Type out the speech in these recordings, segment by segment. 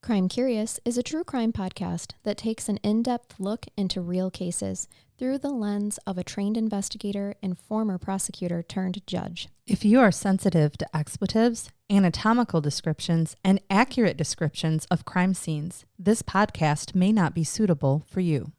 Crime Curious is a true crime podcast that takes an in-depth look into real cases through the lens of a trained investigator and former prosecutor turned judge. If you are sensitive to expletives, anatomical descriptions, and accurate descriptions of crime scenes, this podcast may not be suitable for you.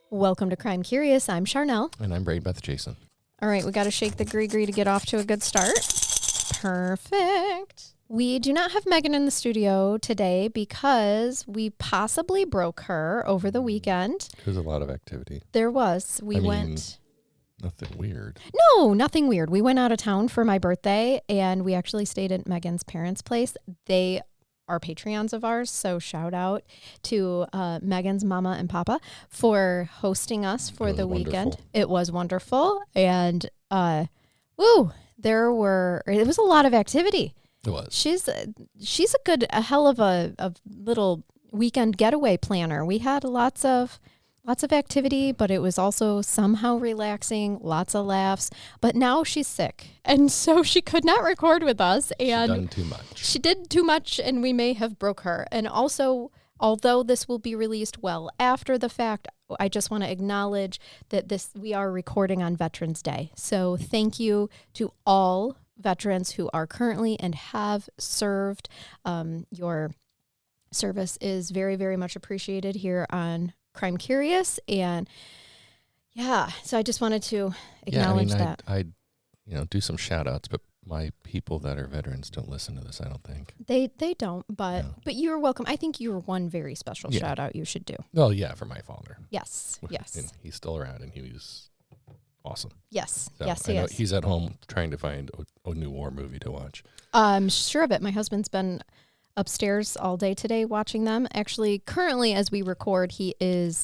Welcome to Crime Curious. I'm Charnell. And I'm Beth Jason. All right, we got to shake the gree-gree to get off to a good start. Perfect. We do not have Megan in the studio today because we possibly broke her over the weekend. There's a lot of activity. There was. We went... Nothing weird. No, nothing weird. We went out of town for my birthday, and we actually stayed at Megan's parents' place. They are Patreons of ours, so shout out to Megan's mama and papa for hosting us for the weekend. It was wonderful, and it was a lot of activity. It was. She's a hell of a little weekend getaway planner. We had lots of activity, but it was also somehow relaxing, lots of laughs. But now she's sick, and so she could not record with us. And she done too much. She did too much, and we may have broke her. And also, although this will be released well after the fact, I just want to acknowledge that we are recording on Veterans Day. So thank you to all veterans who are currently and have served. Your service is very, very much appreciated here on Crime Curious, and so I just wanted to acknowledge that. I do some shout outs, but my people that are veterans don't listen to this, I don't think. They don't, but you're welcome. I think you're one very special shout out you should do. Well, yeah, for my father. Yes. And he's still around, and he was awesome. Yes. So yes, I know he's at home trying to find a new war movie to watch. I'm sure of it. My husband's been upstairs all day today watching them. Actually, currently as we record, he is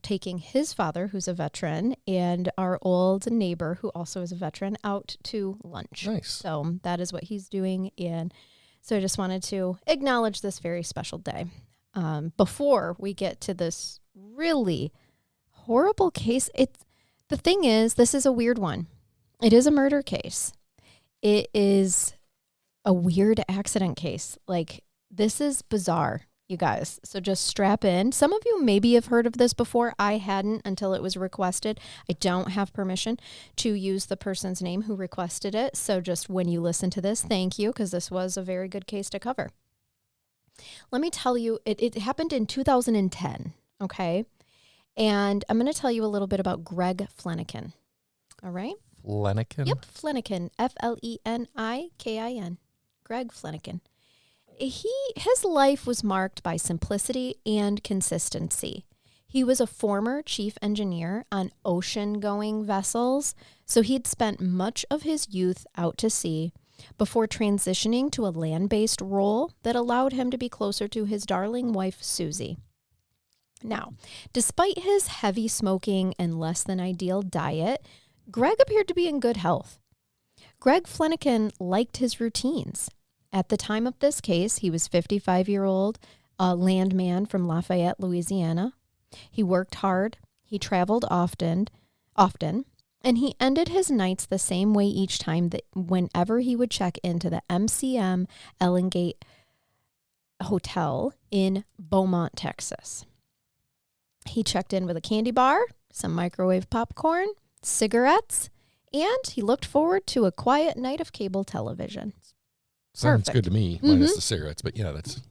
taking his father, who's a veteran, and our old neighbor, who also is a veteran, out to lunch. Nice. So that is what he's doing. And so I just wanted to acknowledge this very special day. Before we get to this really horrible case, the thing is, this is a weird one. It is a murder case. It is a weird accident case. Like, this is bizarre, you guys. So just strap in. Some of you maybe have heard of this before. I hadn't until it was requested. I don't have permission to use the person's name who requested it. So just when you listen to this, thank you, because this was a very good case to cover. Let me tell you, it happened in 2010, okay? And I'm going to tell you a little bit about Greg Fleniken, all right? Fleniken? Yep, Fleniken, Flenikin. Greg Fleniken. His life was marked by simplicity and consistency. He was a former chief engineer on ocean-going vessels, so he'd spent much of his youth out to sea before transitioning to a land-based role that allowed him to be closer to his darling wife, Susie. Now, despite his heavy smoking and less than ideal diet, Greg appeared to be in good health. Greg Fleniken liked his routines. At the time of this case, he was 55-year-old landman from Lafayette, Louisiana. He worked hard, he traveled often, and he ended his nights the same way each time that whenever he would check into the MCM Eleganté Hotel in Beaumont, Texas. He checked in with a candy bar, some microwave popcorn, cigarettes, and he looked forward to a quiet night of cable television. Sounds good to me, minus the cigarettes, but yeah, that's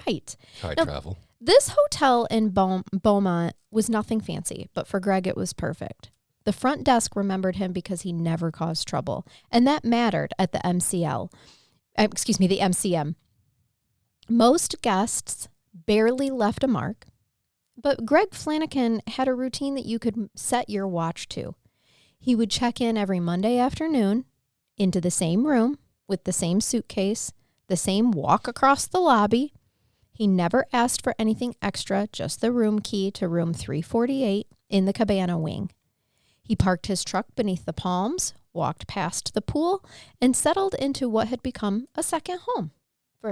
right. How I travel. This hotel in Beaumont was nothing fancy, but for Greg it was perfect. The front desk remembered him because he never caused trouble, and that mattered at the the MCM. Most guests barely left a mark, but Greg Fleniken had a routine that you could set your watch to. He would check in every Monday afternoon into the same room with the same suitcase, the same walk across the lobby, He never asked for anything extra, just the room key to room 348 in the cabana wing. He parked his truck beneath the palms, walked past the pool, and settled into what had become a second home.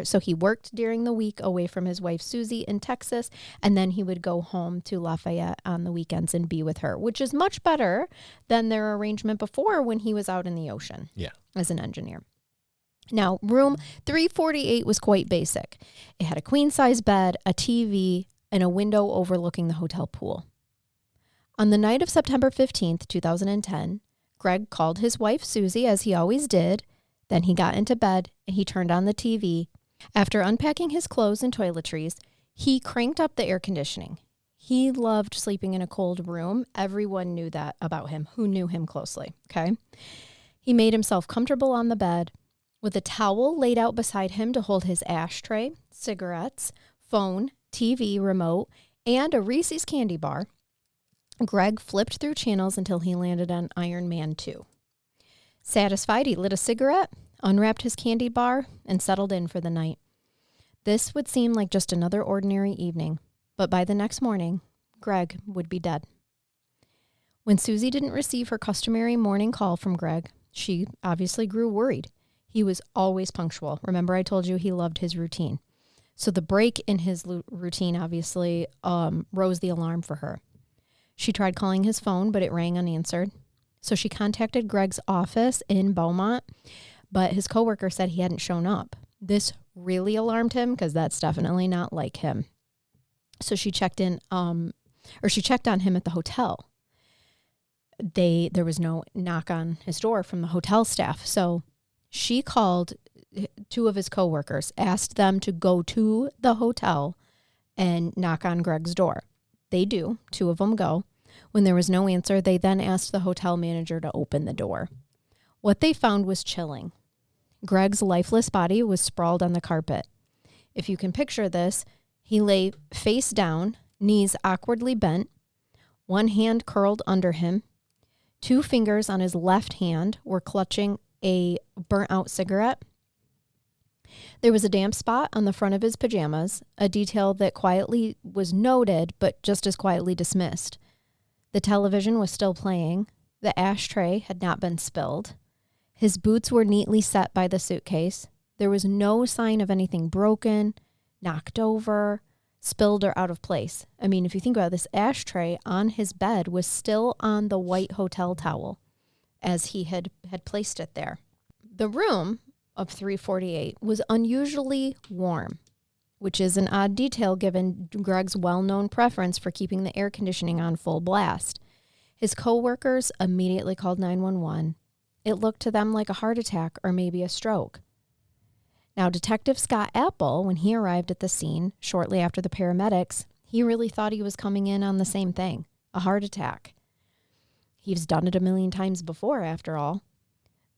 So he worked during the week away from his wife, Susie, in Texas, and then he would go home to Lafayette on the weekends and be with her, which is much better than their arrangement before when he was out in the ocean as an engineer. Now, room 348 was quite basic. It had a queen-size bed, a TV, and a window overlooking the hotel pool. On the night of September 15th, 2010, Greg called his wife, Susie, as he always did. Then he got into bed and he turned on the TV. After unpacking his clothes and toiletries, he cranked up the air conditioning. He loved sleeping in a cold room. Everyone knew that about him, who knew him closely, okay? He made himself comfortable on the bed with a towel laid out beside him to hold his ashtray, cigarettes, phone, TV remote, and a Reese's candy bar. Greg flipped through channels until he landed on Iron Man 2. Satisfied, he lit a cigarette, unwrapped his candy bar, and settled in for the night. This would seem like just another ordinary evening, but by the next morning, Greg would be dead. When Susie didn't receive her customary morning call from Greg, she obviously grew worried. He was always punctual. Remember, I told you he loved his routine. So the break in his routine obviously rose the alarm for her. She tried calling his phone, but it rang unanswered. So she contacted Greg's office in Beaumont, but his coworker said he hadn't shown up. This really alarmed him because that's definitely not like him. So she checked on him at the hotel. There was no knock on his door from the hotel staff. So she called two of his coworkers, asked them to go to the hotel and knock on Greg's door. They do. Two of them go. When there was no answer, they then asked the hotel manager to open the door. What they found was chilling. Greg's lifeless body was sprawled on the carpet. If you can picture this, he lay face down, knees awkwardly bent, one hand curled under him. Two fingers on his left hand were clutching a burnt-out cigarette. There was a damp spot on the front of his pajamas, a detail that quietly was noted but just as quietly dismissed. The television was still playing. The ashtray had not been spilled. His boots were neatly set by the suitcase. There was no sign of anything broken, knocked over, spilled, or out of place. I mean, if you think about it, this ashtray on his bed was still on the white hotel towel as he had placed it there. The room of 348 was unusually warm, which is an odd detail given Greg's well-known preference for keeping the air conditioning on full blast. His coworkers immediately called 911. It looked to them like a heart attack or maybe a stroke. Now, Detective Scott Apple, when he arrived at the scene shortly after the paramedics, he really thought he was coming in on the same thing, a heart attack. He's done it a million times before, after all.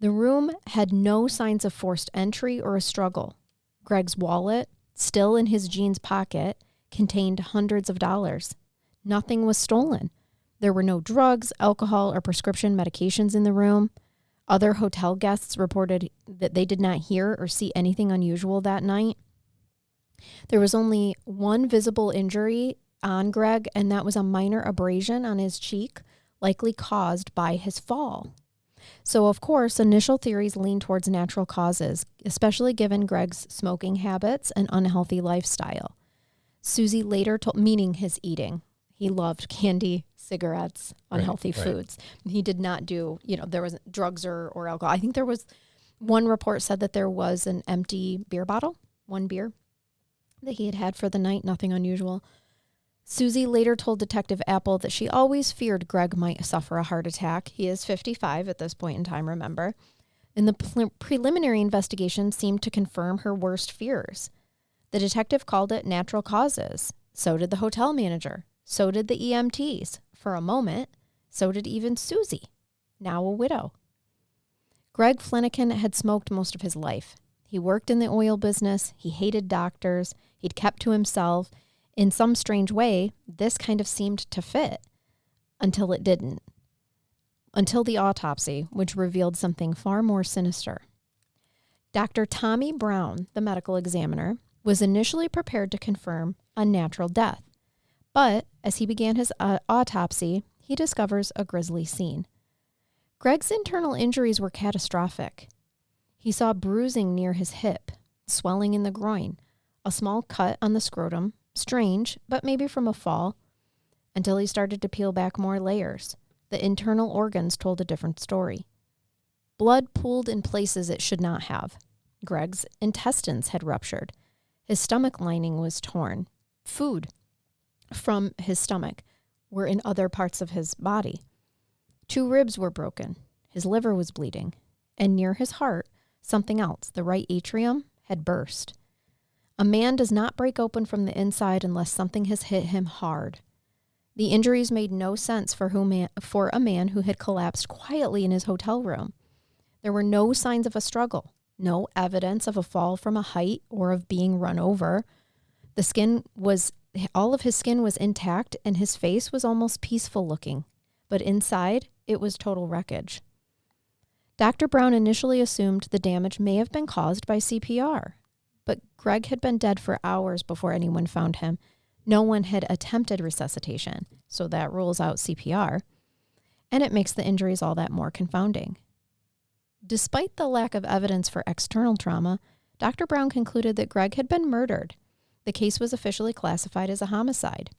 The room had no signs of forced entry or a struggle. Greg's wallet, still in his jeans pocket, contained hundreds of dollars. Nothing was stolen. There were no drugs, alcohol, or prescription medications in the room. Other hotel guests reported that they did not hear or see anything unusual that night. There was only one visible injury on Greg, and that was a minor abrasion on his cheek, likely caused by his fall. So, of course, initial theories lean towards natural causes, especially given Greg's smoking habits and unhealthy lifestyle. Susie later told, meaning his eating. He loved candy, cigarettes, unhealthy foods. He did not do, there wasn't drugs or alcohol. I think there was one report said that there was an empty beer bottle, one beer that he had for the night, nothing unusual. Susie later told Detective Apple that she always feared Greg might suffer a heart attack. He is 55 at this point in time, remember. And the preliminary investigation seemed to confirm her worst fears. The detective called it natural causes. So did the hotel manager. So did the EMTs. For a moment, so did even Susie, now a widow. Greg Fleniken had smoked most of his life. He worked in the oil business. He hated doctors. He'd kept to himself. In some strange way, this kind of seemed to fit until it didn't. Until the autopsy, which revealed something far more sinister. Dr. Tommy Brown, the medical examiner, was initially prepared to confirm a natural death. But as he began his autopsy, he discovers a grisly scene. Greg's internal injuries were catastrophic. He saw bruising near his hip, swelling in the groin, a small cut on the scrotum, strange, but maybe from a fall, until he started to peel back more layers. The internal organs told a different story. Blood pooled in places it should not have. Greg's intestines had ruptured. His stomach lining was torn. Food from his stomach were in other parts of his body. 2 ribs were broken. His liver was bleeding. And near his heart, something else, the right atrium, had burst. A man does not break open from the inside unless something has hit him hard. The injuries made no sense for a man who had collapsed quietly in his hotel room. There were no signs of a struggle, no evidence of a fall from a height or of being run over. All of his skin was intact, and his face was almost peaceful looking. But inside, it was total wreckage. Dr. Brown initially assumed the damage may have been caused by CPR, but Greg had been dead for hours before anyone found him. No one had attempted resuscitation, so that rules out CPR, and it makes the injuries all that more confounding. Despite the lack of evidence for external trauma, Dr. Brown concluded that Greg had been murdered. The case was officially classified as a homicide.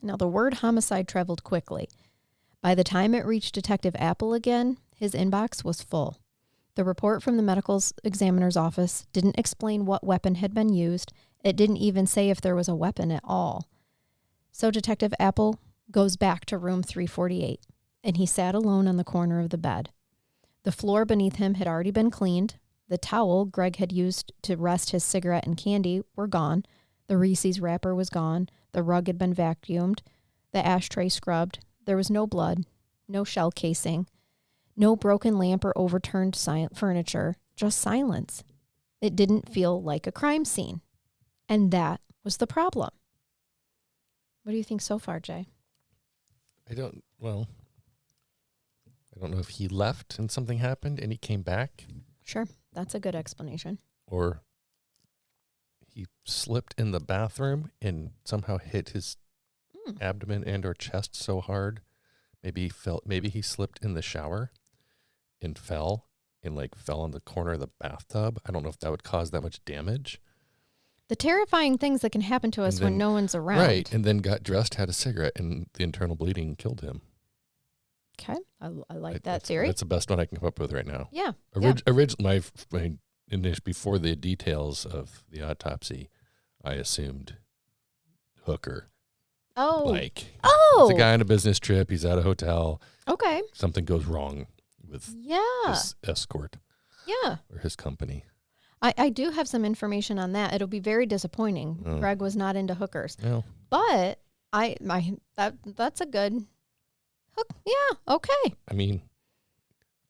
Now, the word homicide traveled quickly. By the time it reached Detective Apple again, his inbox was full. The report from the medical examiner's office didn't explain what weapon had been used. It didn't even say if there was a weapon at all. So Detective Apple goes back to room 348, and he sat alone on the corner of the bed. The floor beneath him had already been cleaned. The towel Greg had used to rest his cigarette and candy were gone. The Reese's wrapper was gone. The rug had been vacuumed. The ashtray scrubbed. There was no blood, no shell casing, no broken lamp or overturned furniture, just silence. It didn't feel like a crime scene. And that was the problem. What do you think so far, Jay? I don't know if he left and something happened and he came back. Sure, that's a good explanation. Or he slipped in the bathroom and somehow hit his abdomen and or chest so hard. Maybe he slipped in the shower and fell on the corner of the bathtub. I don't know if that would cause that much damage. The terrifying things that can happen to us when no one's around. Right, and then got dressed, had a cigarette, and the internal bleeding killed him. Okay, I like that theory. That's the best one I can come up with right now. Yeah. Originally, before the details of the autopsy, I assumed hooker. Oh. It's a guy on a business trip. He's at a hotel. Okay. Something goes wrong with his escort. Yeah. Or his company. I do have some information on that. It'll be very disappointing. Oh. Greg was not into hookers. No. But that's a good hook. Yeah, okay. I mean,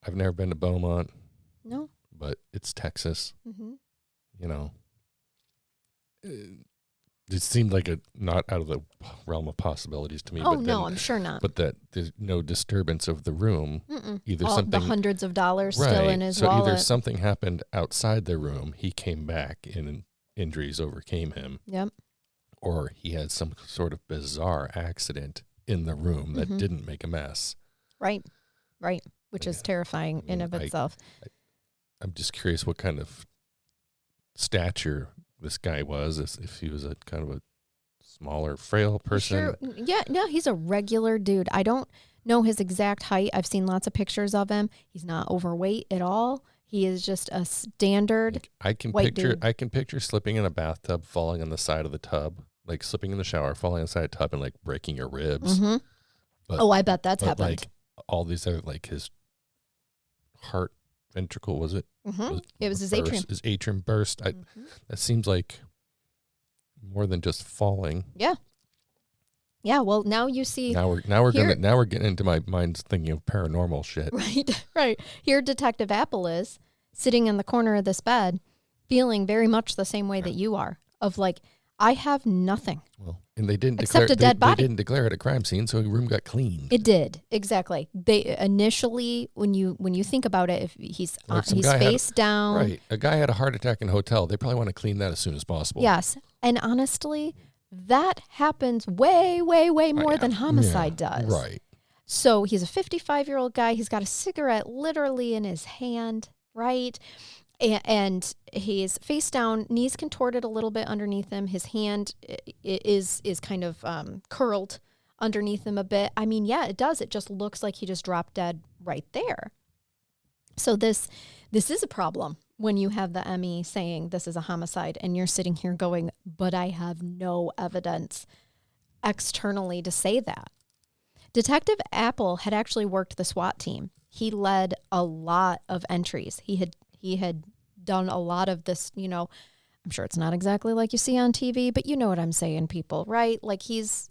I've never been to Beaumont. No. But it's Texas. Mm-hmm. You know. It seemed like not out of the realm of possibilities to me. Oh, no, I'm sure not. But that there's no disturbance of the room. Mm-mm. Either the hundreds of dollars still in his wallet. So either something happened outside the room, he came back and injuries overcame him. Yep. Or he had some sort of bizarre accident in the room that didn't make a mess. Right. Which is terrifying in of itself. I'm just curious what kind of stature this guy was, if he was a kind of a smaller, frail person. Sure. Yeah, no, he's a regular dude. I don't know his exact height. I've seen lots of pictures of him. He's not overweight at all. He is just a standard white dude. I can picture slipping in a bathtub, falling on the side of the tub, like slipping in the shower, falling on the side of the tub, and like breaking your ribs. Mm-hmm. I bet that's happened. Like all these other, like his heart ventricle, was it? Mm-hmm. It was his atrium. His atrium burst. That seems like more than just falling. Yeah. Yeah. Well, now you see. Now we're getting into my mind's thinking of paranormal shit. Right. Here, Detective Apple is sitting in the corner of this bed, feeling very much the same way that you are. Of like, I have nothing. Well, and they didn't Except declare a dead body. They didn't declare it a crime scene, so the room got cleaned. It did, exactly. They initially, when you think about it, if he's face down, right? A guy had a heart attack in a hotel. They probably want to clean that as soon as possible. Yes, and honestly, that happens way more than homicide does. Right. So he's a 55-year-old guy. He's got a cigarette literally in his hand, right? And he's face down, knees contorted a little bit underneath him. His hand is kind of curled underneath him a bit. I mean, yeah, it does. It just looks like he just dropped dead right there. So this is a problem when you have the ME saying this is a homicide and you're sitting here going, but I have no evidence externally to say that. Detective Apple had actually worked the SWAT team. He led a lot of entries. He had done a lot of this, I'm sure it's not exactly like you see on TV, but you know what I'm saying, people, right? Like he's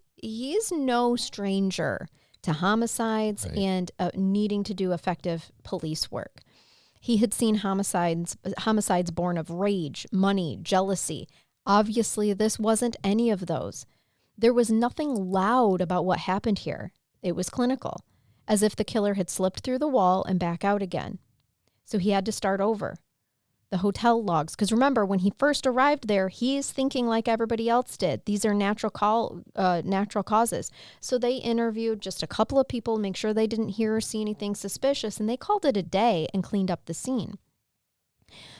no stranger to homicides and needing to do effective police work. He had seen homicides born of rage, money, jealousy. Obviously, this wasn't any of those. There was nothing loud about what happened here. It was clinical, as if the killer had slipped through the wall and back out again. So he had to start over. The hotel logs, because remember, when he first arrived there, he is thinking like everybody else did. These are natural causes. So they interviewed just a couple of people, make sure they didn't hear or see anything suspicious, and they called it a day and cleaned up the scene.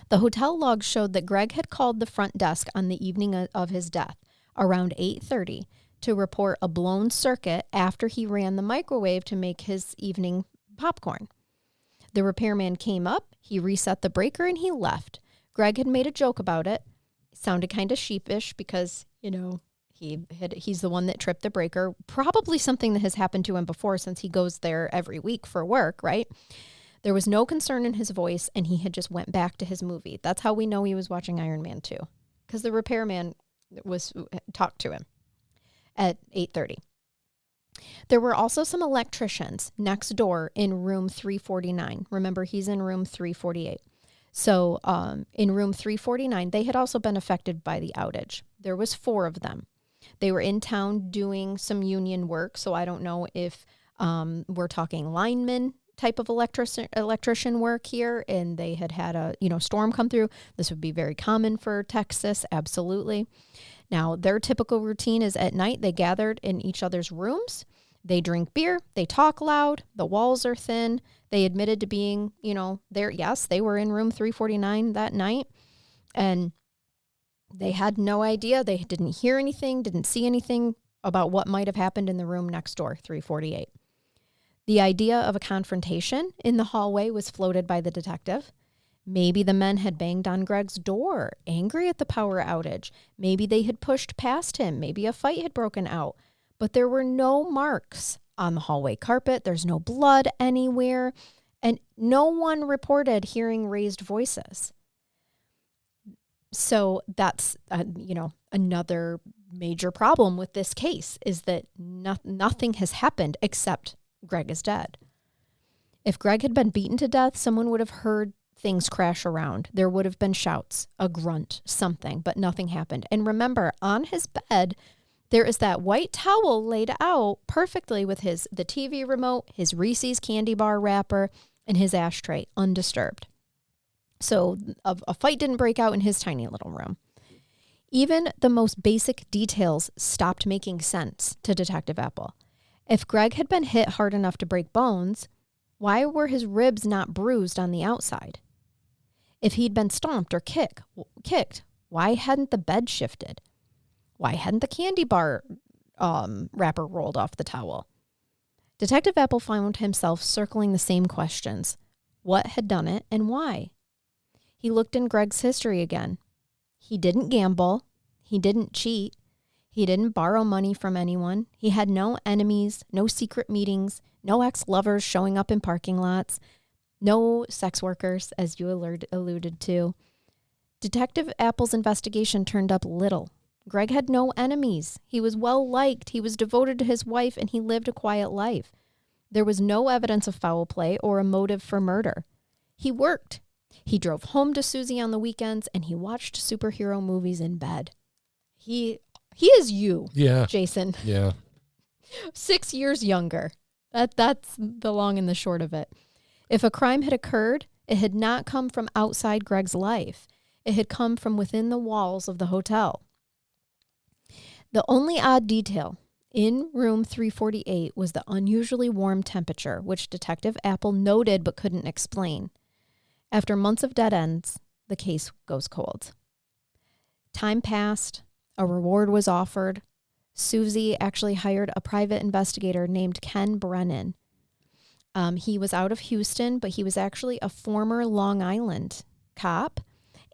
The hotel logs showed that Greg had called the front desk on the evening of his death, around 8:30, to report a blown circuit after he ran the microwave to make his evening popcorn. The repairman came up, he reset the breaker, and he left. Greg had made a joke about it. It sounded kind of sheepish because, he's the one that tripped the breaker. Probably something that has happened to him before since he goes there every week for work, right? There was no concern in his voice, and he had just went back to his movie. That's how we know he was watching Iron Man 2, because the repairman talked to him at 8:30. There were also some electricians next door in room 349. Remember, he's in room 348. So in room 349, they had also been affected by the outage. There was 4 of them. They were in town doing some union work. So I don't know if we're talking lineman type of electrician work here, and they had a storm come through. This would be very common for Texas, absolutely. Now, their typical routine is at night, they gathered in each other's rooms. They drink beer. They talk loud. The walls are thin. They admitted to being, there. Yes, they were in room 349 that night. And they had no idea. They didn't hear anything, didn't see anything about what might have happened in the room next door, 348. The idea of a confrontation in the hallway was floated by the detective. Maybe the men had banged on Greg's door, angry at the power outage. Maybe they had pushed past him. Maybe a fight had broken out. But there were no marks on the hallway carpet. There's no blood anywhere. And no one reported hearing raised voices. So that's, another major problem with this case is that nothing has happened except Greg is dead. If Greg had been beaten to death, someone would have heard things crash around. There would have been shouts, a grunt, something, but nothing happened. And remember, on his bed, there is that white towel laid out perfectly with the TV remote, his Reese's candy bar wrapper, and his ashtray undisturbed. So a fight didn't break out in his tiny little room. Even the most basic details stopped making sense to Detective Apple. If Greg had been hit hard enough to break bones, why were his ribs not bruised on the outside? If he'd been stomped or kicked, why hadn't the bed shifted? Why hadn't the candy bar wrapper rolled off the towel? Detective Apple found himself circling the same questions. What had done it and why? He looked in Greg's history again. He didn't gamble. He didn't cheat. He didn't borrow money from anyone. He had no enemies, no secret meetings, no ex-lovers showing up in parking lots, no sex workers, as you alluded to. Detective Apple's investigation turned up little. Greg had no enemies. He was well-liked. He was devoted to his wife, and he lived a quiet life. There was no evidence of foul play or a motive for murder. He worked. He drove home to Susie on the weekends, and he watched superhero movies in bed. He is you, Yeah. Jason. Yeah. 6 years younger. That's the long and the short of it. If a crime had occurred, it had not come from outside Greg's life. It had come from within the walls of the hotel. The only odd detail in room 348 was the unusually warm temperature, which Detective Apple noted but couldn't explain. After months of dead ends, the case goes cold. Time passed. A reward was offered. Susie actually hired a private investigator named Ken Brennan. He was out of Houston, but he was actually a former Long Island cop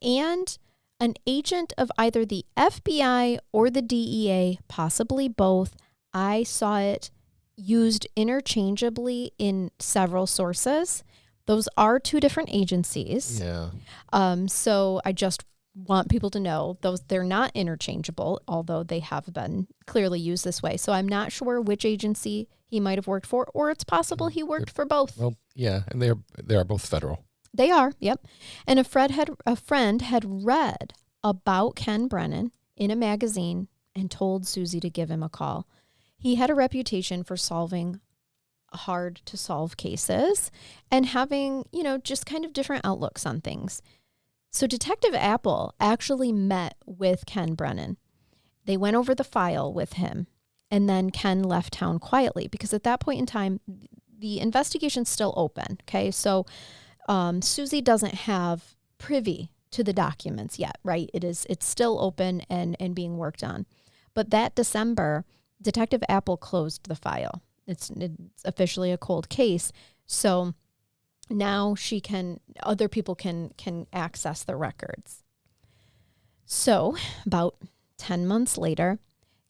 and an agent of either the FBI or the DEA, possibly both. I saw it used interchangeably in several sources. Those are two different agencies. Yeah. So I just want people to know they're not interchangeable, although they have been clearly used this way. So I'm not sure which agency he might have worked for, or it's possible he worked for both. Well, yeah, and they are both federal. They are, yep. And a friend had read about Ken Brennan in a magazine and told Susie to give him a call. He had a reputation for solving hard to solve cases and having, just kind of different outlooks on things. So Detective Apple actually met with Ken Brennan. They went over the file with him, and then Ken left town quietly because at that point in time, the investigation's still open. Okay, so Susie doesn't have privy to the documents yet, right? It's still open and being worked on. But that December, Detective Apple closed the file. It's officially a cold case. So now other people can access the records. So about 10 months later,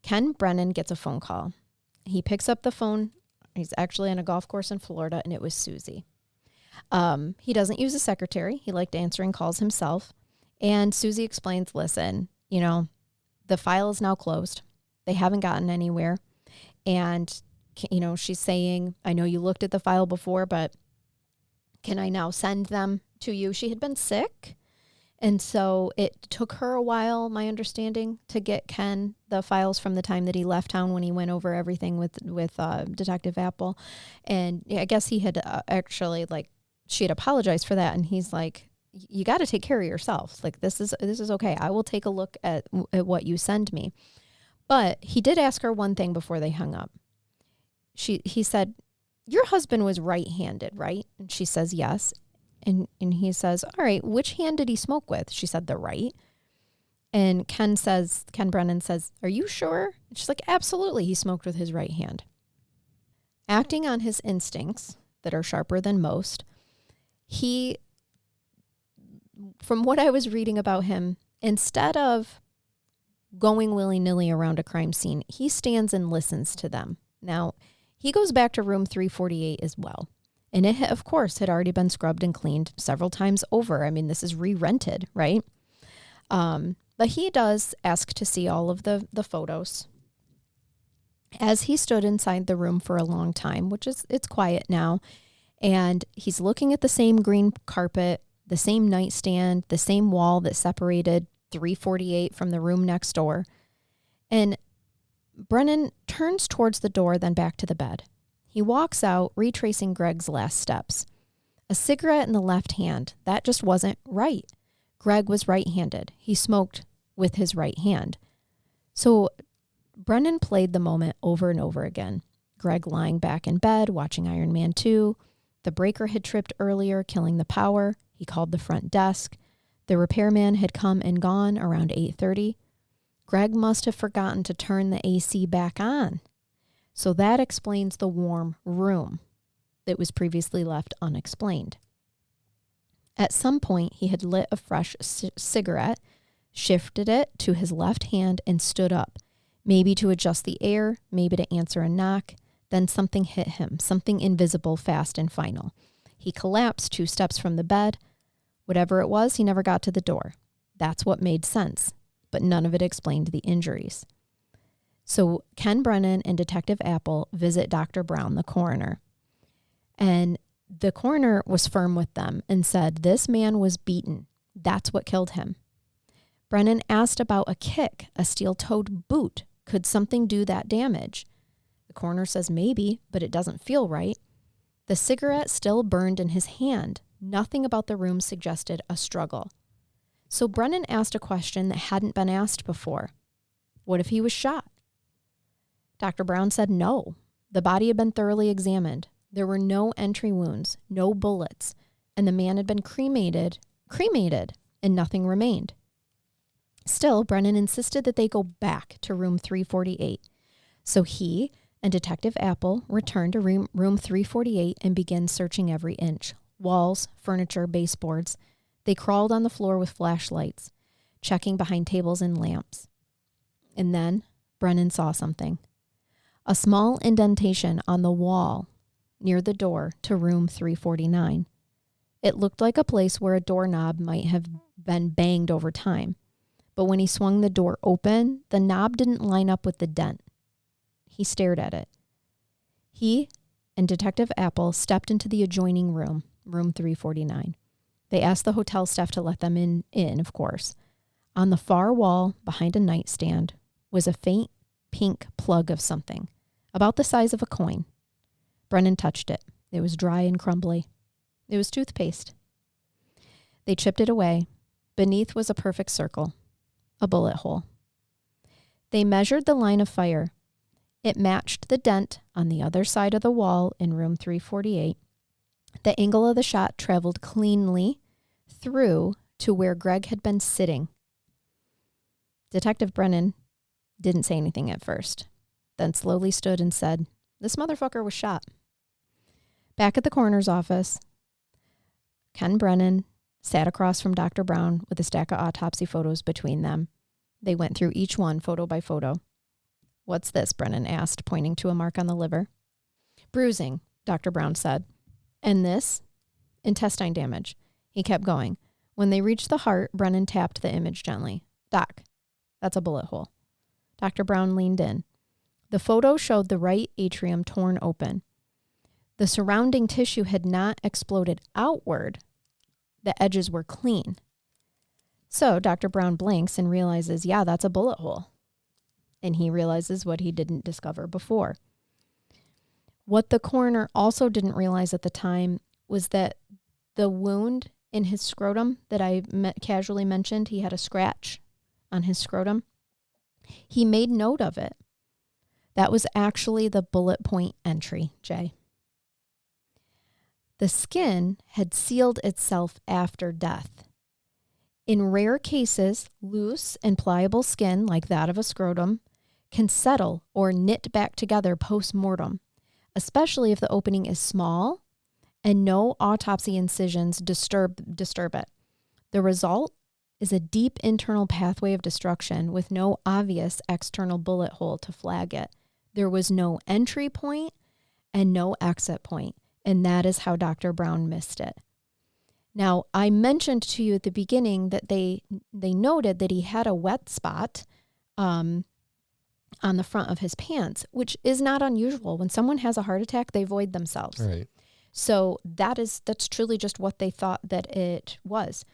Ken Brennan gets a phone call. He picks up the phone. He's actually on a golf course in Florida, and it was Susie. He doesn't use a secretary. He liked answering calls himself. And Susie explains, listen, the file is now closed. They haven't gotten anywhere. And, she's saying, I know you looked at the file before, but can I now send them to you? She had been sick. And so it took her a while, my understanding, to get Ken the files from the time that he left town when he went over everything with Detective Apple. And I guess he had actually, she had apologized for that. And he's like, you got to take care of yourself. This is okay. I will take a look at what you send me. But he did ask her one thing before they hung up. He said, your husband was right-handed, right? And she says, yes. And he says, all right, which hand did he smoke with? She said, the right. And Ken Brennan says, are you sure? And she's like, absolutely. He smoked with his right hand. Acting on his instincts that are sharper than most, from what I was reading about him, instead of going willy-nilly around a crime scene, he stands and listens to them. Now, he goes back to room 348 as well. And it, of course, had already been scrubbed and cleaned several times over. I mean, this is re-rented, right? But he does ask to see all of the photos. As he stood inside the room for a long time, it's quiet now, and he's looking at the same green carpet, the same nightstand, the same wall that separated 348 from the room next door. And Brennan turns towards the door, then back to the bed. He walks out, retracing Greg's last steps. A cigarette in the left hand. That just wasn't right. Greg was right-handed. He smoked with his right hand. So Brennan played the moment over and over again. Greg lying back in bed, watching Iron Man 2. The breaker had tripped earlier, killing the power. He called the front desk. The repairman had come and gone around 8:30. Greg must have forgotten to turn the AC back on. So that explains the warm room that was previously left unexplained. At some point, he had lit a fresh cigarette, shifted it to his left hand, and stood up, maybe to adjust the air, maybe to answer a knock. Then something hit him, something invisible, fast and final. He collapsed 2 steps from the bed. Whatever it was, he never got to the door. That's what made sense, but none of it explained the injuries. So Ken Brennan and Detective Apple visit Dr. Brown, the coroner. And the coroner was firm with them and said, this man was beaten. That's what killed him. Brennan asked about a kick, a steel-toed boot. Could something do that damage? The coroner says maybe, but it doesn't feel right. The cigarette still burned in his hand. Nothing about the room suggested a struggle. So Brennan asked a question that hadn't been asked before. What if he was shot? Dr. Brown said no. The body had been thoroughly examined. There were no entry wounds, no bullets, and the man had been cremated, and nothing remained. Still, Brennan insisted that they go back to room 348. So he and Detective Apple returned to room 348 and began searching every inch. Walls, furniture, baseboards. They crawled on the floor with flashlights, checking behind tables and lamps. And then Brennan saw something. A small indentation on the wall near the door to room 349. It looked like a place where a doorknob might have been banged over time. But when he swung the door open, the knob didn't line up with the dent. He stared at it. He and Detective Apple stepped into the adjoining room, room 349. They asked the hotel staff to let them in, of course. On the far wall, behind a nightstand, was a faint pink plug of something, about the size of a coin. Brennan touched it. It was dry and crumbly. It was toothpaste. They chipped it away. Beneath was a perfect circle, a bullet hole. They measured the line of fire. It matched the dent on the other side of the wall in room 348. The angle of the shot traveled cleanly through to where Greg had been sitting. Detective Brennan didn't say anything at first, then slowly stood and said, "This motherfucker was shot." Back at the coroner's office, Ken Brennan sat across from Dr. Brown with a stack of autopsy photos between them. They went through each one photo by photo. "What's this?" Brennan asked, pointing to a mark on the liver. "Bruising," Dr. Brown said. "And this?" "Intestine damage." He kept going. When they reached the heart, Brennan tapped the image gently. "Doc, that's a bullet hole." Dr. Brown leaned in. The photo showed the right atrium torn open. The surrounding tissue had not exploded outward. The edges were clean. So Dr. Brown blinks and realizes, yeah, that's a bullet hole. And he realizes what he didn't discover before. What the coroner also didn't realize at the time was that the wound in his scrotum that I casually mentioned, he had a scratch on his scrotum. He made note of it. That was actually the bullet point entry, Jay. The skin had sealed itself after death. In rare cases, loose and pliable skin, like that of a scrotum, can settle or knit back together post-mortem, especially if the opening is small and no autopsy incisions disturb it. The result is a deep internal pathway of destruction with no obvious external bullet hole to flag it. There was no entry point and no exit point, and that is how Dr. Brown missed it. Now, I mentioned to you at the beginning that they noted that he had a wet spot on the front of his pants, which is not unusual. When someone has a heart attack, they void themselves. Right. So that's truly just what they thought that it was.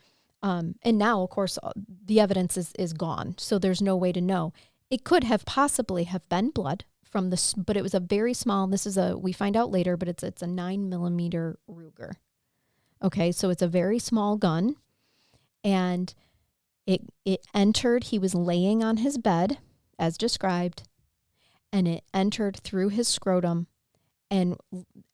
And now, of course, the evidence is gone, so there's no way to know. It could have possibly have been blood from this, but it was a very small. We find out later, but it's a 9mm Ruger. Okay, so it's a very small gun, and it entered. He was laying on his bed, as described, and it entered through his scrotum and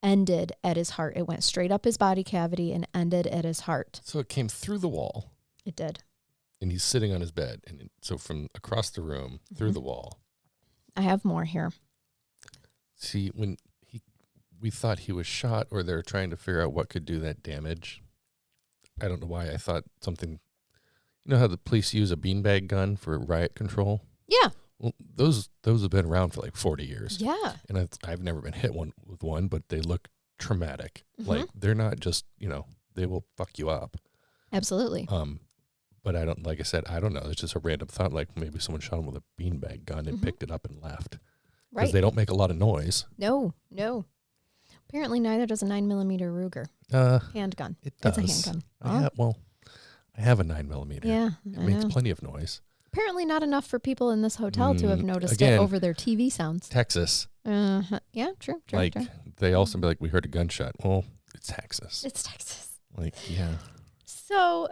ended at his heart. It went straight up his body cavity and ended at his heart. So it came through the wall. It did. And he's sitting on his bed. And so from across the room, through the wall. I have more here. See, when we thought he was shot, or they're trying to figure out what could do that damage. I don't know why I thought something. You know how the police use a beanbag gun for riot control? Yeah. Well, those have been around for like 40 years. Yeah. And I've never been hit with one, but they look traumatic. Mm-hmm. Like they're not just, they will fuck you up. Absolutely. But I don't, like I said, I don't know. It's just a random thought. Like maybe someone shot him with a beanbag gun and picked it up and left. Because they don't make a lot of noise. No. Apparently neither does a 9mm Ruger handgun. It does. It's a handgun. I have a 9mm. Yeah. It I makes know. plenty of noise. Apparently not enough for people in this hotel to have noticed again, it over their TV sounds. Texas. Yeah, true. Like, they also be like, we heard a gunshot. Well, it's Texas. It's Texas. Like, yeah. So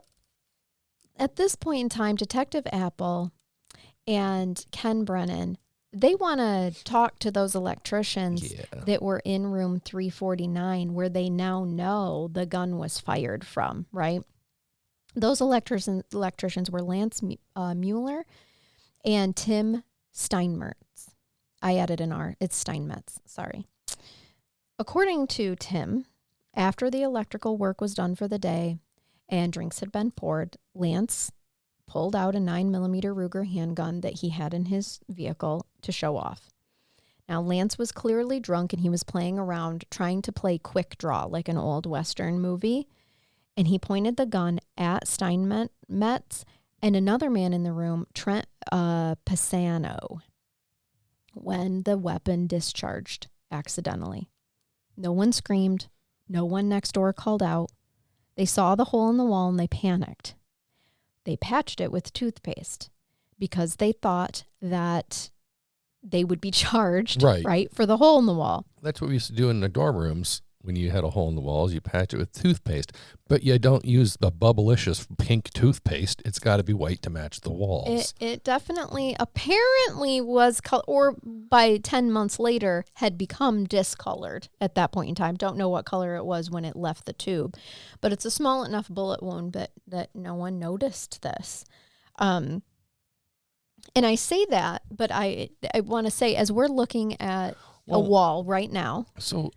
at this point in time, Detective Apple and Ken Brennan, they want to talk to those electricians that were in room 349 where they now know the gun was fired from, right? Those electricians were Lance Mueller and Tim Steinmetz. I added an R. It's Steinmetz. Sorry. According to Tim, after the electrical work was done for the day and drinks had been poured, Lance pulled out a 9mm Ruger handgun that he had in his vehicle to show off. Now, Lance was clearly drunk and he was playing around trying to play quick draw like an old Western movie. And he pointed the gun at Steinmetz and another man in the room, Trent Pisano, when the weapon discharged accidentally. No one screamed. No one next door called out. They saw the hole in the wall and they panicked. They patched it with toothpaste because they thought that they would be charged, right, for the hole in the wall. That's what we used to do in the dorm rooms. When you had a hole in the walls, you patch it with toothpaste. But you don't use the bubblicious pink toothpaste. It's got to be white to match the walls. It definitely, apparently was, or by 10 months later, had become discolored at that point in time. Don't know what color it was when it left the tube. But it's a small enough bullet wound that no one noticed this. And I say that, but I want to say, as we're looking at a wall right now. So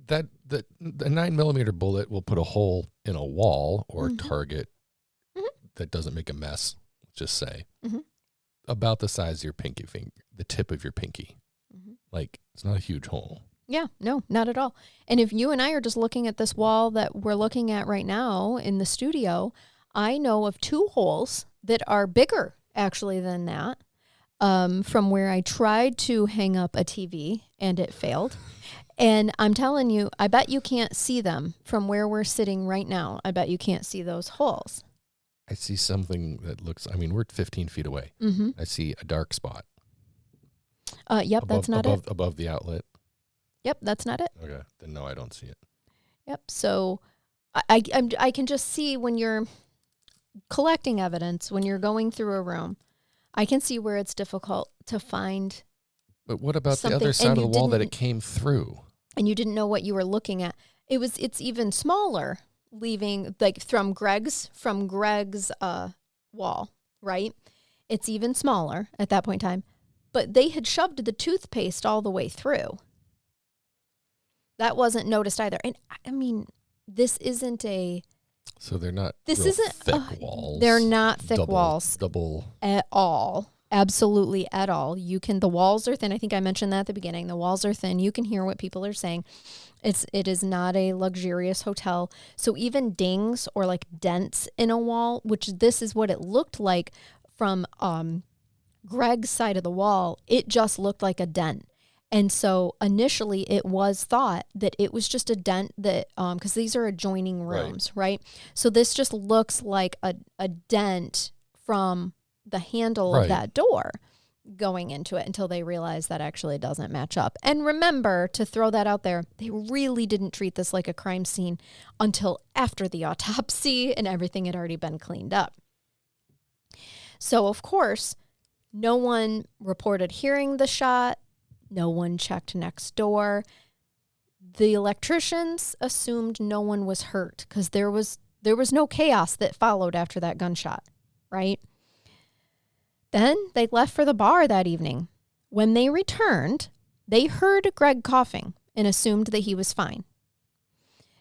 that the 9mm bullet will put a hole in a wall or target that doesn't make a mess, let's just say, about the size of your pinky finger, the tip of your pinky. Like, it's not a huge hole. Yeah, no, not at all. And if you and I are just looking at this wall that we're looking at right now in the studio, I know of 2 holes that are bigger, actually, than that, from where I tried to hang up a TV and it failed. And I'm telling you, I bet you can't see them from where we're sitting right now. I bet you can't see those holes. I see something that looks, we're 15 feet away. I see a dark spot. Yep, that's not it. Above the outlet. Yep, that's not it. Okay, then no, I don't see it. Yep, so I can just see when you're collecting evidence, when you're going through a room, I can see where it's difficult to find. But what about the other side of the wall that it came through? And you didn't know what you were looking at. It's even smaller, leaving like from Greg's wall, right? It's even smaller at that point in time. But they had shoved the toothpaste all the way through. That wasn't noticed either. And I mean, this isn't a. So they're not. This isn't thick walls. They're not thick walls. Double at all. Absolutely at all. The walls are thin. I think I mentioned that at the beginning. The walls are thin. You can hear what people are saying. It is not a luxurious hotel. So even dings or like dents in a wall, which this is what it looked like from Greg's side of the wall, it just looked like a dent. And so initially it was thought that it was just a dent that, because these are adjoining rooms, right? So this just looks like a dent from the handle of that door going into it until they realize that actually doesn't match up. And remember, to throw that out there, they really didn't treat this like a crime scene until after the autopsy and everything had already been cleaned up. So, of course, no one reported hearing the shot. No one checked next door. The electricians assumed no one was hurt because there was no chaos that followed after that gunshot, right? Then they left for the bar that evening. When they returned, they heard Greg coughing and assumed that he was fine.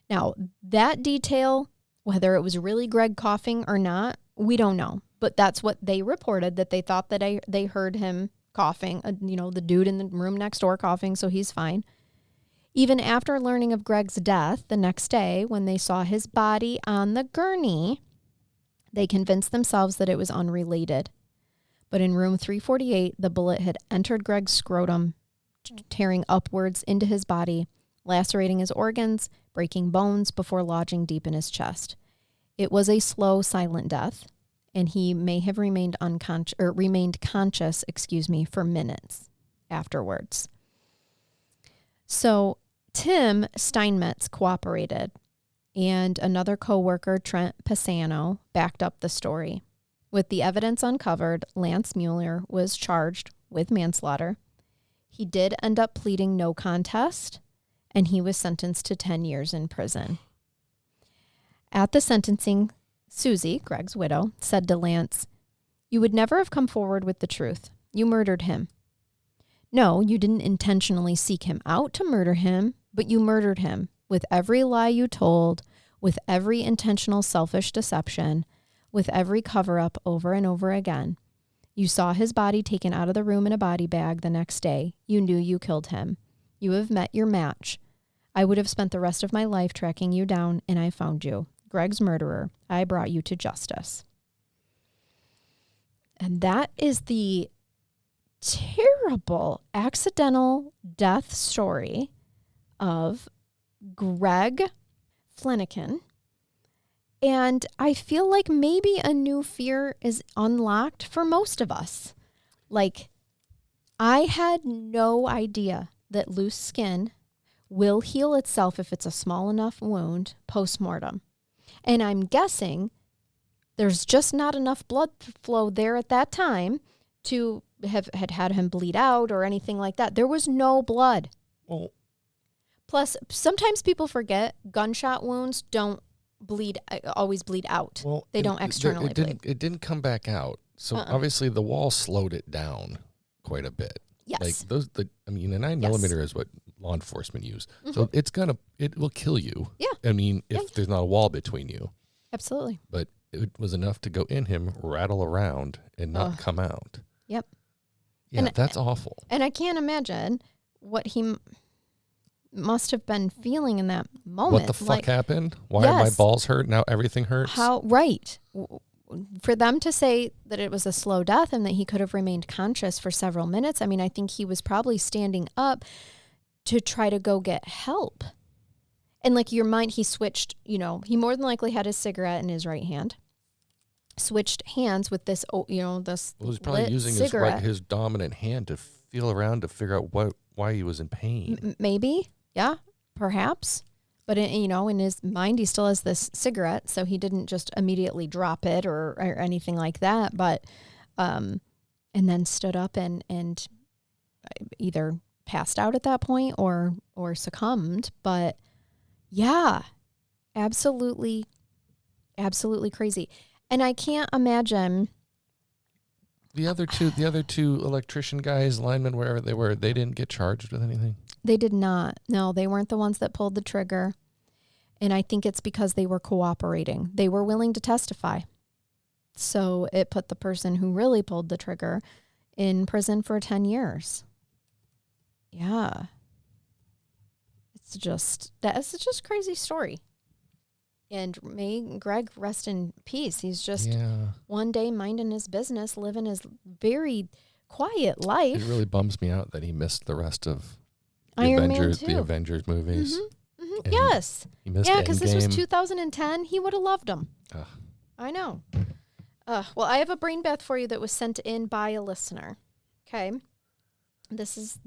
Now, that detail, whether it was really Greg coughing or not, we don't know. But that's what they reported, that they thought that they heard him coughing, the dude in the room next door coughing, so he's fine. Even after learning of Greg's death the next day, when they saw his body on the gurney, they convinced themselves that it was unrelated. But in room 348, the bullet had entered Greg's scrotum, tearing upwards into his body, lacerating his organs, breaking bones before lodging deep in his chest. It was a slow, silent death, and he may have remained conscious, for minutes afterwards. So Tim Steinmetz cooperated, and another coworker, Trent Pisano, backed up the story. With the evidence uncovered, Lance Mueller was charged with manslaughter. He did end up pleading no contest, and he was sentenced to 10 years in prison. At the sentencing, Susie, Greg's widow, said to Lance, "You would never have come forward with the truth. You murdered him. No, you didn't intentionally seek him out to murder him, but you murdered him with every lie you told, with every intentional selfish deception, with every cover-up over and over again. You saw his body taken out of the room in a body bag the next day. You knew you killed him. You have met your match. I would have spent the rest of my life tracking you down, and I found you. Greg's murderer. I brought you to justice." And that is the terrible accidental death story of Greg Fleniken. And I feel like maybe a new fear is unlocked for most of us. Like, I had no idea that loose skin will heal itself if it's a small enough wound post-mortem. And I'm guessing there's just not enough blood flow there at that time to have had him bleed out or anything like that. There was no blood. Well, plus, sometimes people forget gunshot wounds don't always bleed out. Well, they don't externally bleed. It didn't come back out. So obviously the wall slowed it down quite a bit. Yes. Like a 9mm is what law enforcement use. Mm-hmm. So it will kill you. Yeah. I mean, if there's not a wall between you. Absolutely. But it was enough to go in him, rattle around, and not come out. Yep. Yeah, and that's awful. And I can't imagine what he must have been feeling in that moment. What the fuck happened? Why are my balls hurt? Now everything hurts? Right. For them to say that it was a slow death and that he could have remained conscious for several minutes, I mean, I think he was probably standing up to try to go get help. And like your mind, he switched, he more than likely had his cigarette in his right hand, switched hands with this, this Well, he's probably using his dominant hand to feel around to figure out why he was in pain. Maybe. Yeah, perhaps. But, in his mind, he still has this cigarette, so he didn't just immediately drop it or anything like that. But, and then stood up and either passed out at that point or succumbed. But, yeah, absolutely crazy. And I can't imagine. The other two electrician guys, linemen, wherever they were, they didn't get charged with anything? They did not. No, they weren't the ones that pulled the trigger. And I think it's because they were cooperating. They were willing to testify. So it put the person who really pulled the trigger in prison for 10 years. Yeah. That's just a crazy story. And may Greg rest in peace. He's just one day minding his business, living his very quiet life. It really bums me out that he missed the rest of the Avengers movies. Mm-hmm. Mm-hmm. Yes. He missed because this was 2010. He would have loved them. I know. Well, I have a brain bath for you that was sent in by a listener. Okay. This is.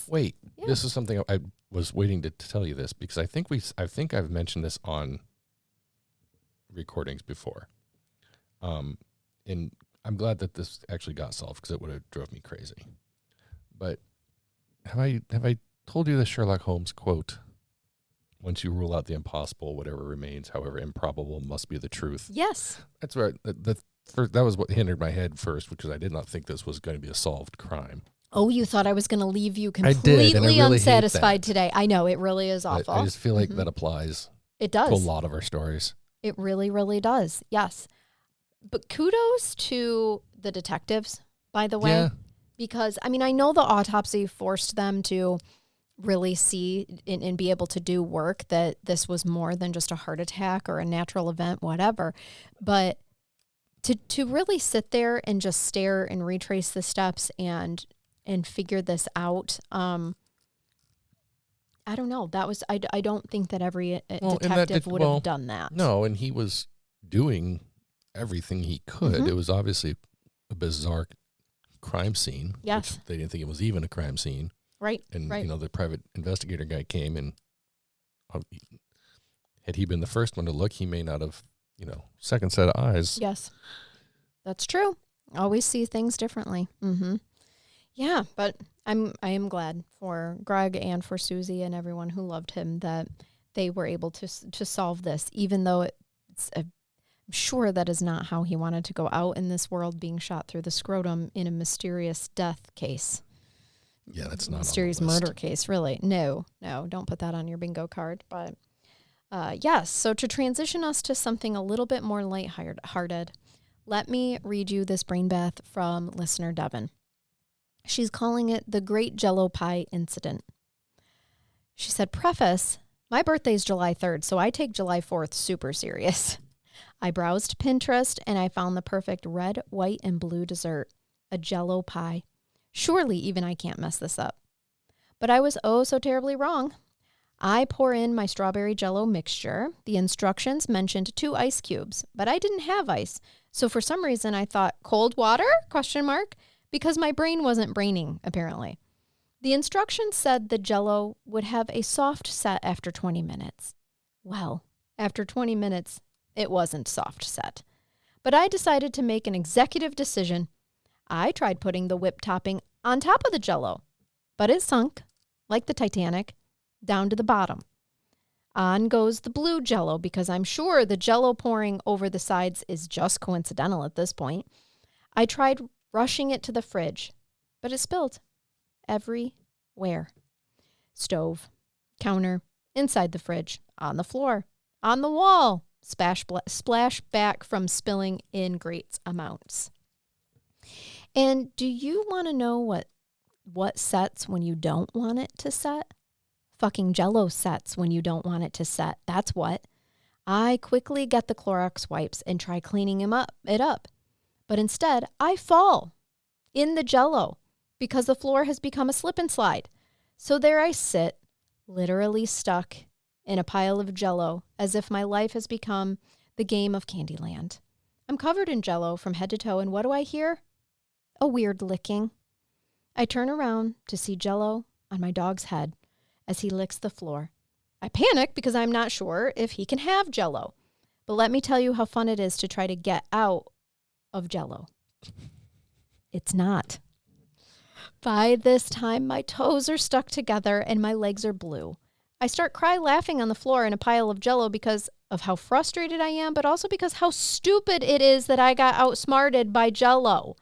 Wait. Yeah. This is something I was waiting to tell you this because I think I've mentioned this on recordings before. And I'm glad that this actually got solved because it would have drove me crazy. But have I told you the Sherlock Holmes quote? Once you rule out the impossible, whatever remains, however improbable, must be the truth. Yes. That's right. That was what hindered my head first because I did not think this was going to be a solved crime. Oh, you thought I was going to leave you completely unsatisfied today. I know. It really is awful. I just feel like that applies to a lot of our stories. It really, really does. Yes. But kudos to the detectives, by the way. Yeah. Because, I mean, I know the autopsy forced them to really see and be able to do work that this was more than just a heart attack or a natural event, whatever. But to really sit there and just stare and retrace the steps and figure this out, I don't know. That was I don't think that every detective would have done that. No, and he was doing everything he could. It was obviously a bizarre crime scene. Yes. Which they didn't think it was even a crime scene. Right. And, right. the private investigator guy came and had he been the first one to look, he may not have, second set of eyes. Yes. That's true. Always see things differently. Yeah, but I am glad for Greg and for Susie and everyone who loved him that they were able to solve this, even though I'm sure that is not how he wanted to go out in this world, being shot through the scrotum in a mysterious death case. Yeah, that's not mysterious on the list. Murder case. Really, no, don't put that on your bingo card. But yes, so to transition us to something a little bit more lighthearted, let me read you this brain bath from listener Devin. She's calling it the Great Jell-O Pie Incident. She said, preface, my birthday's July 3rd, so I take July 4th super serious. I browsed Pinterest and I found the perfect red, white, and blue dessert, a Jell-O pie. Surely even I can't mess this up. But I was oh so terribly wrong. I pour in my strawberry Jell-O mixture. The instructions mentioned 2 ice cubes, but I didn't have ice. So for some reason I thought cold water? ? Because my brain wasn't braining, apparently. The instructions said the Jell-O would have a soft set after 20 minutes. Well, after 20 minutes, it wasn't soft set. But I decided to make an executive decision. I tried putting the whipped topping on top of the Jell-O, but it sunk, like the Titanic, down to the bottom. On goes the blue Jell-O, because I'm sure the Jell-O pouring over the sides is just coincidental at this point. I tried rushing it to the fridge, but it spilled everywhere. Stove, counter, inside the fridge, on the floor, on the wall. Splash back from spilling in great amounts. And do you want to know what sets when you don't want it to set? Fucking Jell-O sets when you don't want it to set. That's what. I quickly get the Clorox wipes and try cleaning it up. But instead, I fall in the Jell-O because the floor has become a slip and slide. So there I sit, literally stuck in a pile of Jell-O, as if my life has become the game of Candyland. I'm covered in Jell-O from head to toe, and what do I hear? A weird licking. I turn around to see Jell-O on my dog's head as he licks the floor. I panic because I'm not sure if he can have Jell-O. But let me tell you how fun it is to try to get out of Jell-O. It's not. By this time, my toes are stuck together and my legs are blue. I start laughing on the floor in a pile of Jell-O because of how frustrated I am, but also because how stupid it is that I got outsmarted by Jell-O.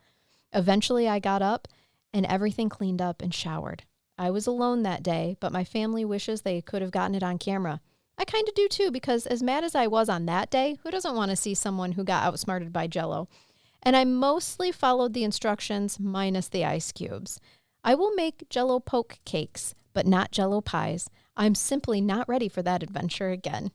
Eventually, I got up and everything cleaned up and showered. I was alone that day, but my family wishes they could have gotten it on camera. I kind of do too, because as mad as I was on that day, who doesn't want to see someone who got outsmarted by Jell-O? And I mostly followed the instructions minus the ice cubes. I will make Jell-O poke cakes, but not Jell-O pies. I'm simply not ready for that adventure again.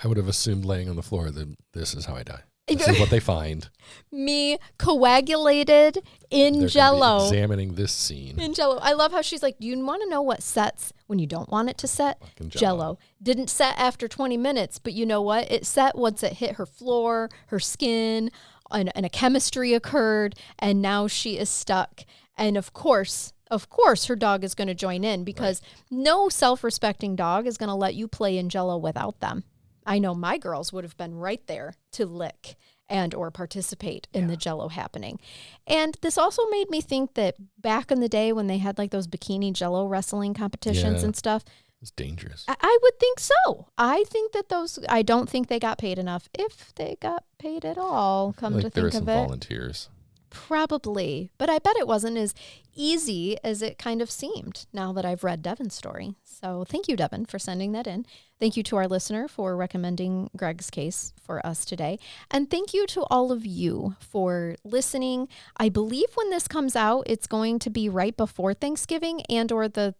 I would have assumed laying on the floor that this is how I die. This is what they find. Me coagulated in They're Jell-O. Examining this scene. In Jell-O. I love how she's like, do you want to know what sets when you don't want it to set? Jell-O. Didn't set after 20 minutes, but you know what? It set once it hit her floor, her skin, and a chemistry occurred, and now she is stuck. And of course, her dog is going to join in because no self-respecting dog is going to let you play in Jell-O without them. I know my girls would have been right there to lick and or participate in the Jell-O happening. And this also made me think that back in the day when they had like those bikini Jell-O wrestling competitions and stuff. It's dangerous. I would think so. I think that I don't think they got paid enough, if they got paid at all, come to think of it. There were some volunteers. Probably, but I bet it wasn't as easy as it kind of seemed now that I've read Devin's story. So thank you, Devin, for sending that in. Thank you to our listener for recommending Greg's case for us today. And thank you to all of you for listening. I believe when this comes out, it's going to be right before Thanksgiving and or the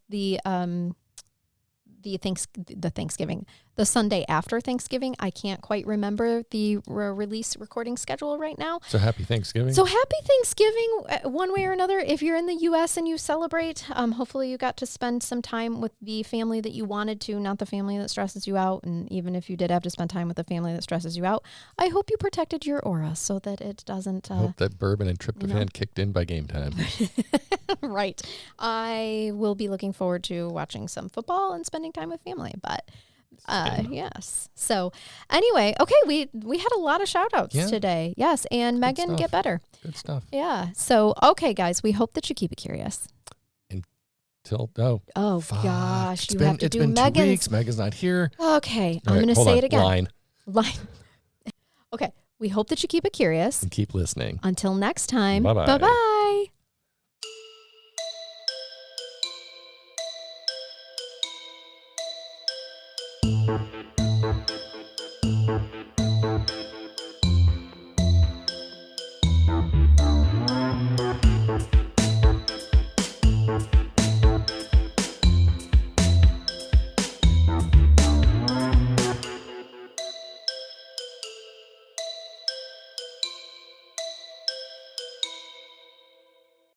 the Sunday after Thanksgiving. I can't quite remember the release recording schedule right now. So happy Thanksgiving. So happy Thanksgiving one way or another. If you're in the U.S. and you celebrate, hopefully you got to spend some time with the family that you wanted to, not the family that stresses you out. And even if you did have to spend time with the family that stresses you out, I hope you protected your aura so that it doesn't. I hope that bourbon and tryptophan kicked in by game time. Right. I will be looking forward to watching some football and spending time with family, but yes. So anyway, okay, we had a lot of shout outs today. Yes. And Megan, get better. Good stuff. Yeah. So, okay, guys, we hope that you keep it curious. Oh gosh, you have to do Megan's. 2 weeks. Megan's not here. Okay. I'm going to say it again. Line. Okay. We hope that you keep it curious. And keep listening. Until next time. Bye-bye. Bye-bye.